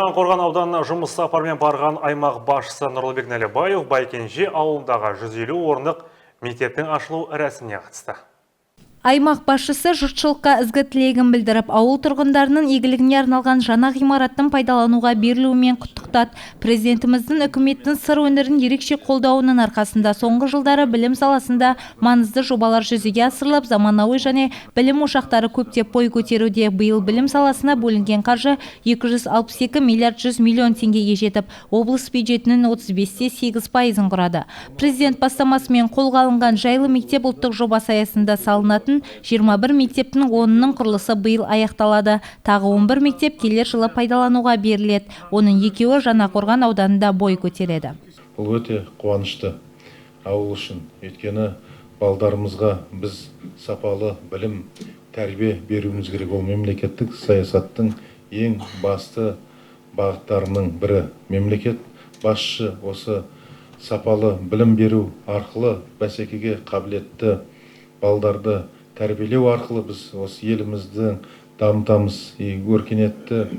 Жаңақорған ауданына жұмыс сапармен барған аймақ басшысы Нұрлыбек Нәлібаев Байкенже ауылындағы 150 орындық мектептің ашылу рәсіміне қатысты. Аймақ басшысы жұртшылыққа ізгі тілегін білдіріп, ауыл тұрғындарының игілігіне арналған жаңа ғимараттың пайдалануға берілуімен құттықтады. Президентіміздің үкіметтің сыр өңірін ерекше қолдауының арқасында соңғы жылдары білім саласында маңызды жобалар жүзеге асырылып, заманауи және білім ошақтары көптеп бой көтеруде. Биыл білім саласына бөлінген қаржы 262 миллиард 100 миллион теңгеге жетіп, облыс бюджетінің 35-8%-ын құрады. Президент бастамасымен қолға алынған жайлы мектеп ұлттық жобасы аясында салынатын 21 мектептің 10-ның құрылысы биыл аяқталады. Тағы 11 мектеп келер жылы пайдалануға беріледі. Оның екеуі Жаңақорған ауданында бой көтереді. Бұл өте қуанышты ауыл үшін. Өйткені балдарымызға біз сапалы білім, тәрбие беруіміз керек. Ол мемлекеттік саясаттың ең басты бағыттарының бірі. Мемлекет басшы осы сапалы білім беру арқылы бәсекеге қабілетті балдарды тәрбиелеу арқылы біз осы елімізді дамытамыз, өркениетті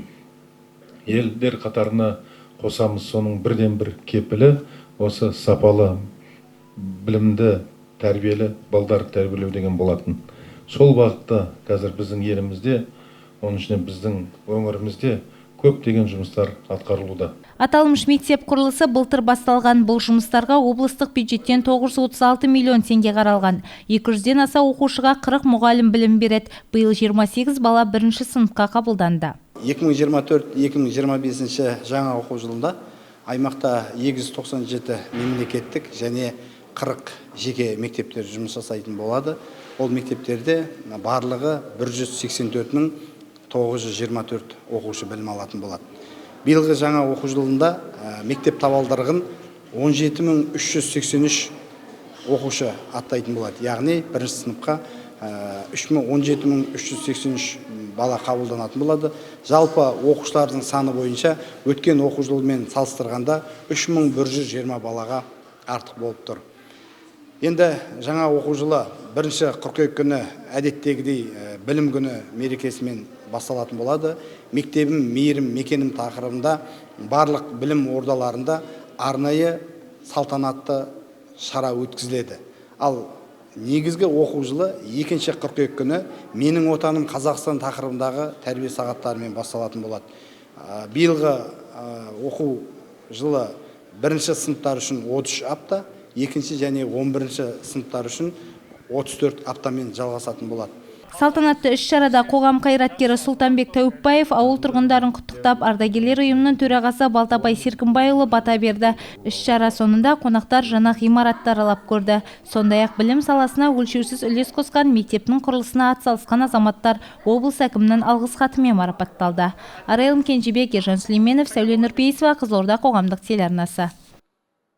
елдер қатарына қосамыз. Соның бірден бір кепілі осы сапалы білімді тәрбиелі балдар тәрбиелеу деген болатын. Сол бағытта қазір біздің елімізде, оның ішінде біздің өңірімізде көптеген жұмыстар атқарылуда. Аталмыш мектеп құрылысы былтыр басталған. Бұл жұмыстарға облыстық бюджеттен 936 миллион теңге қаралған. 200-ден аса оқушыға 40 мұғалім білім береді. Биыл 28 бала бірінші сыныпқа қабылданды. 2024-2025 жаңа оқу жылында аймақта 297 мемлекеттік және 40 жеке мектептер жұмыс жасайтын болады. Ол мектептерде барлығы 184-924 оқушы білім алатын болады. Биылғы жаңа оқу жылында мектеп табалдырығын 17.383 оқушы аттайтын болады. Яғни бірінші сыныпқа 17.383 бала қабылданатын болады. Жалпы оқушылардың саны бойынша өткен оқу жылымен салыстырғанда 3120 балаға артық болып тұр. Енді жаңа оқу жылы 1 қыркүйек күні әдеттегідей білім күні мерекесімен басталатын болады. Мектебім, мейірім, мекенім тақырыбында барлық білім ордаларында арнайы салтанатты шара өткізіледі. Ал негізгі оқу жылы 2 қыркүйек күні менің отаным Қазақстан тақырыбындағы тәрбие сағаттарымен басталатын болады. Биылғы оқу жылы 1 сыныптар үшін 33 апта, 2 және 11 сыныптар үшін 34 аптамен жалғасатын болады. Салтанатты іс-шарада қоғам қайраткері Сұлтанбек Тәуіпбаев ауыл тұрғындарын құттықтап, ардагерлер ұйымының төрағасы Балтабай Серкінбайұлы бата берді. Іс-шара соңында қонақтар жаңа ғимаратты аралап көрді. Сондай-ақ білім саласына өлшеусіз үлес қосқан мектептің құрылысына атсалысқан азаматтар облыс әкімінің алғыс хатымен марапатталды. Арайлым Кенжебек, Ержан Сүлейменов, Сәуле Нұрпейісова, Қызылорда қоғамдық телеарнасы.